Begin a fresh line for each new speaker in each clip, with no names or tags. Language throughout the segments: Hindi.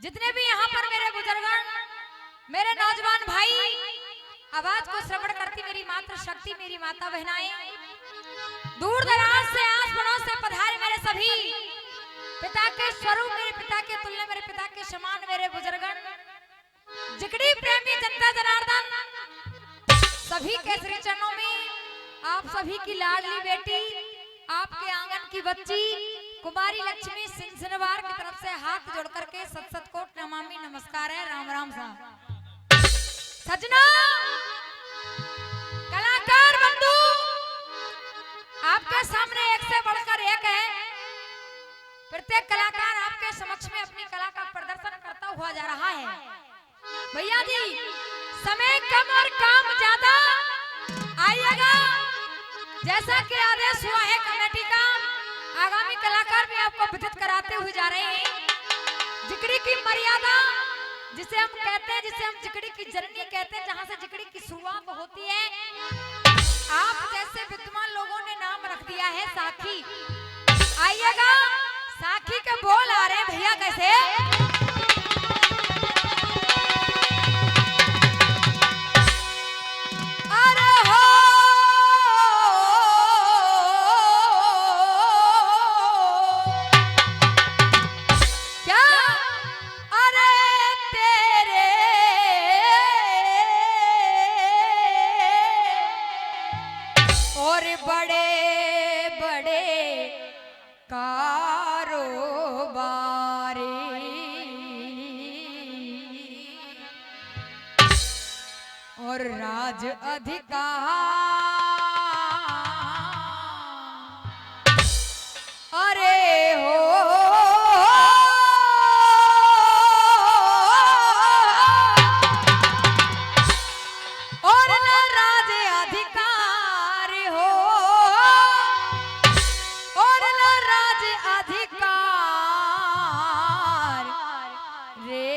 जितने भी यहाँ पर मेरे बुजुर्गण, मेरे नौजवान भाई, आवाज को श्रवण करती मेरी मातृ शक्ति, मेरी माता बहनाएं, दूर दराज से आस पड़ोस से पधारे मेरे सभी पिता के स्वरूप, मेरे पिता के तुल्य, मेरे पिता के समान मेरे बुजुर्गण, जिगड़ी प्रेमी जनता जनार्दन, सभी के श्री चरणों में आप सभी की लाडली बेटी, आपके आंगन की बच्ची कुमारी लक्ष्मी सिंह सिनवार की तरफ से हाथ जोड़ करके सत सत कोट नमामि नमस्कार है। राम राम साहब। सजना, कलाकार बंधु, आपके सामने एक से बढ़कर एक है। प्रत्येक कलाकार आपके समक्ष में अपनी कला का प्रदर्शन करता हुआ जा रहा है। भैया जी, समय कम और काम ज्यादा, आइएगा। जैसा कि आदेश हुआ है कमेटी का, आगामी कलाकार भी आपको विदित कराते हुए जा रहे हैं। जिगड़ी की मर्यादा जिसे हम कहते हैं, जिसे हम जिगड़ी की जर्नी कहते हैं, जहां से जिगड़ी की शुरुआत होती है, आप जैसे विद्वान लोगों ने नाम रख दिया है साखी। आइएगा, साखी के बोल आ रहे हैं भैया कैसे। और राज अधिकार, अरे हो और न राज अधिकार हो, और न राज अधिकार रे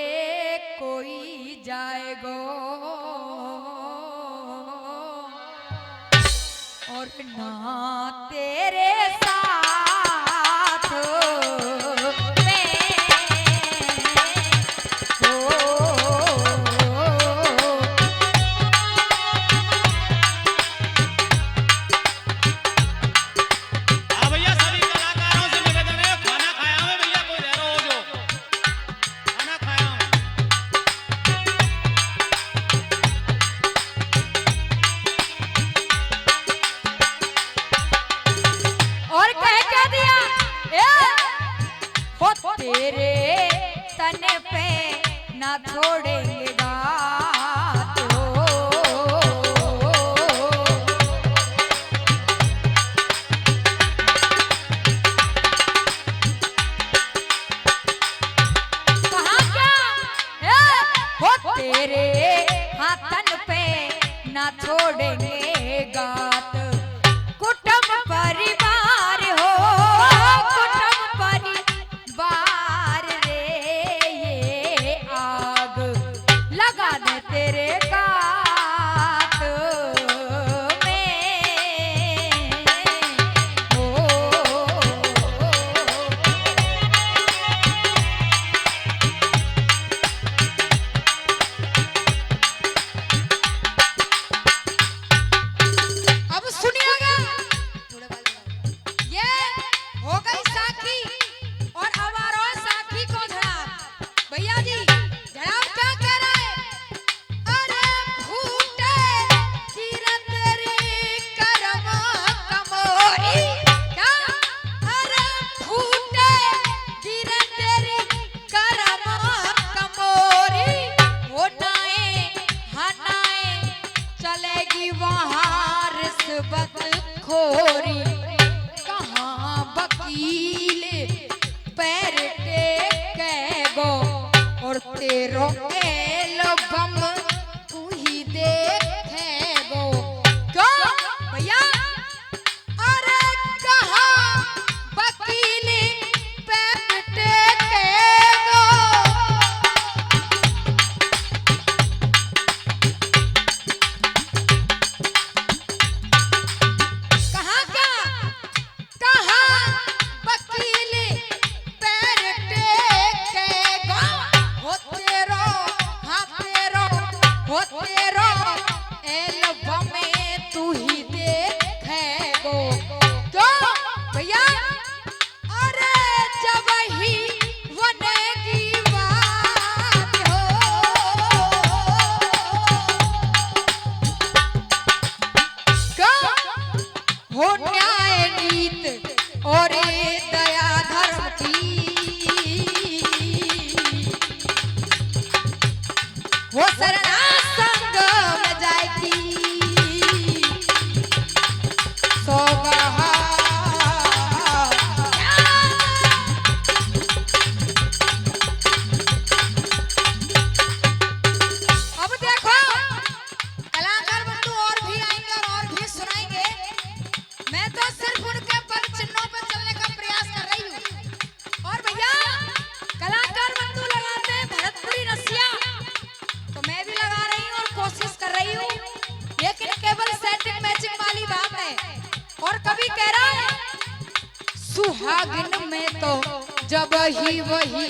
कोई जाएगो और ना तेरे साथ में
भैया सभी कलाकारों से निवेदन है, खाना खाया हूं भैया, कोई रह रहा हो जो खाना खाया हूं।
और कह क्या दिया हो तेरे तन पे ना छोड़ेंगे गात हो। कहाँ क्या हो तेरे हाथन पे ना छोड़ेंगे गात, कुटुंब परिवार हो, कुटुंब परिवार रे ये आग लगा दे तेरे गात में हो। अब सुनिएगा, ये हो गई साखी और अब आ रहा है साखी को झड़ाप। भैया जी, झड़ाप क्या कह रहा है? अरे फूटे किरण तेरी करम कमोरी, क्या? अरे फूटे किरण तेरी करम कमोरी, वो नाए हनाए चलेगी वहाँ रिश्वत खोरी। कहाँ वकील पैर टेकेगो और तेरो एल्बम तू ही देखेगो। क्यों भैया? अरे कहाँ वकील पैर टेकेगो, कहाँ क्या? कहाँ वकील पैर टेकेगा सुहागिन में तो जब ही वही,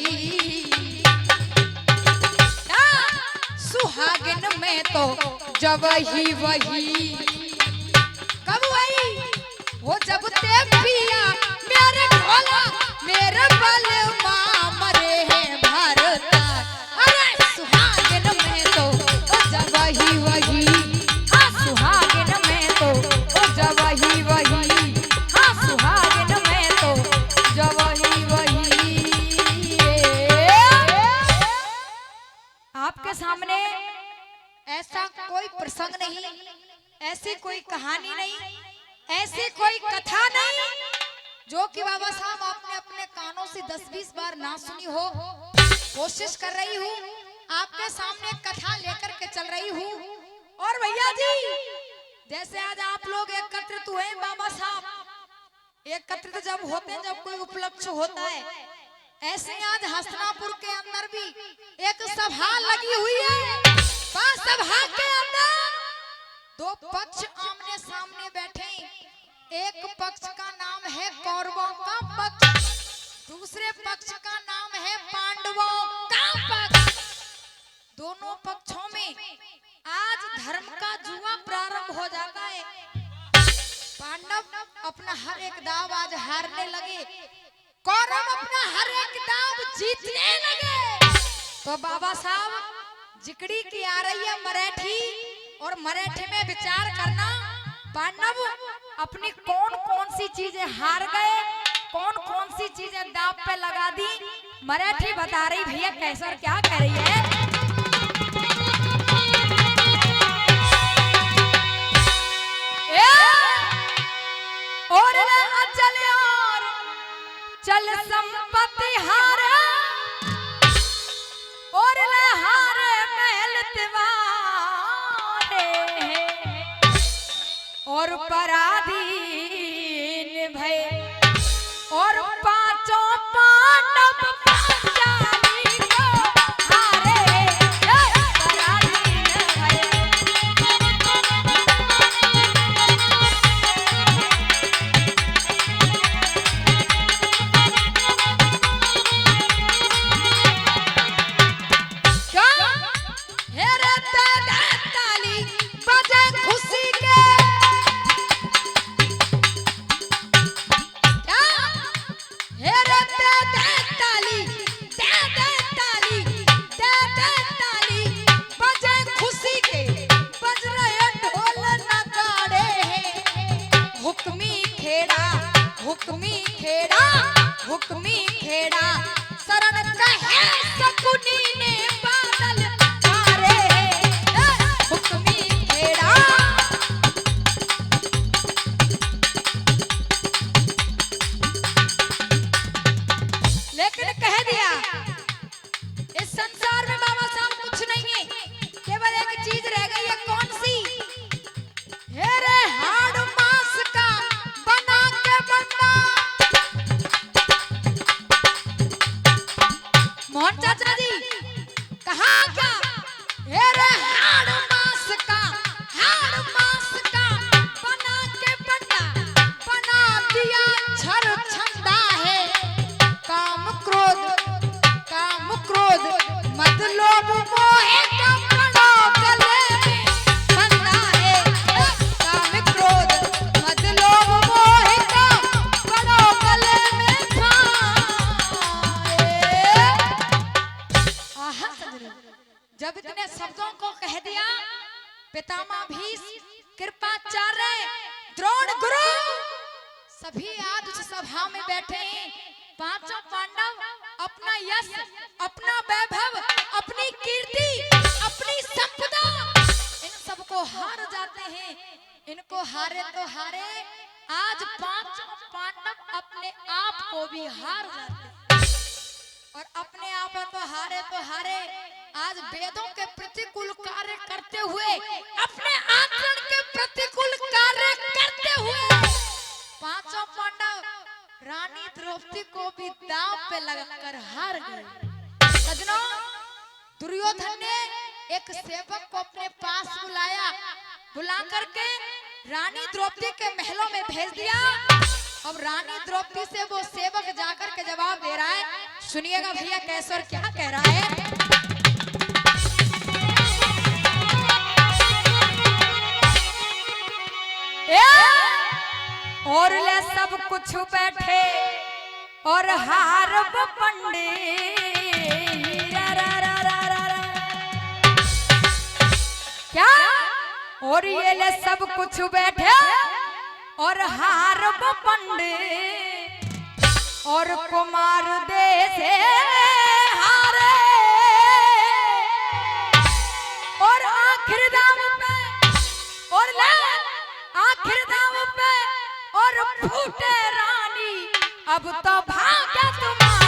सुहागिन में तो जब ही वही, कब वही वो जब ते पिया मेरे ढोला मेरे बलमा मरे हैं भारता। अरे सुहागिन में तो जब ही वही, हाँ सुहागिन में तो जब ही वही, हाँ सुहागिन में तो जब ही वही। आपके सामने ऐसा कोई प्रसंग नहीं, ऐसी कोई कहानी नहीं, ऐसी कोई कथा नहीं जो कि बाबा साहब आपने अपने कानों से 10-20 बार ना सुनी हो। कोशिश कर रही हूँ, आपके सामने कथा लेकर के चल रही हूँ। और भैया जी जैसे आज आप लोग एकत्रित हुए बाबा साहब, एकत्रित जब होते हैं, जब कोई उपलक्ष्य होता है, ऐसे आज हसनापुर के अंदर भी एक सभा लगी हुई है। सभा के अंदर दो पक्ष आमने सामने बैठे, एक पक्ष का नाम है कौरवों का पक्ष, दूसरे पक्ष का नाम है पांडवों का पक्ष। दोनों पक्षों में आज धर्म का जुआ प्रारंभ हो जाता है। पांडव अपना हर एक दाव आज हारने लगे, कौरव अपना हर एक दाव जीतने लगे। तो बाबा साहब जिकड़ी की आ रही है मराठी, और मराठी में विचार करना पांडव अपनी कौन कौन सी चीजें हार गए, कौन कौन सी चीजें दांव पे लगा दी। मराठी बता रही भैया कैसे और क्या कह रही है। और चल और चल संपत्ति हारे, और हारे महल तिवारे, और पराधीन भय, और पांचों पांडव पांचाली को हारे, पराधीन भय। हुक्मी खेड़ा शरण कहे सकुनी ने बादल मारे, हुक्मी खेड़ा। लेकिन कह दिया इस संसार में बाबा साहब कुछ नहीं है, केवल एक चीज रह गई है। कौन सी? हेरे हाड़ मांस का बना के बंदा। मोहन चाचा जी कहा क्या? हेरे हाड़ मांस का बना के बंदा, बना दिया छर छंदा है। काम क्रोध मत लोभ मोह का बड़ो गले में बंधा है। काम क्रोध मत लोभ मोह का बड़ो गले में फाए। जब इतने शब्दों को कह दिया, पितामह भीष्म, कृपाचार्य, द्रोण गुरु सभी आज उस सभा में बैठे हैं। पांचों पांडव अपना यश, अपना वैभव, अपनी कीर्ति, अपनी संपदा, इन सबको हार जाते हैं। इनको हारे तो हारे, आज पांचों पांडव अपने आप को भी हार जाते हैं। और अपने आप तो हारे, आज वेदों के प्रतिकूल कार्य करते हुए, अपने आचरण के प्रतिकूल कार्य करते हुए पांचों पांडव रानी द्रौपदी को भी दांव पे लगाकर हार गए। सजनों, दुर्योधन ने एक सेवक को अपने पास बुला करके रानी द्रौपदी के महलों में भेज दिया अब रानी द्रौपदी से वो सेवक जाकर के जवाब दे रहा है। सुनिएगा भैया कैसे और क्या कह रहा है। और ले सब कुछ बैठे और हारब पंडित क्या, और ये ले सब कुछ बैठे और हारब पंडित और कुमार दे से हारे और आखिर दाम पे और ले आखिर दाम पे और फूटे रानी अब तो भाग्य तुम्हारा।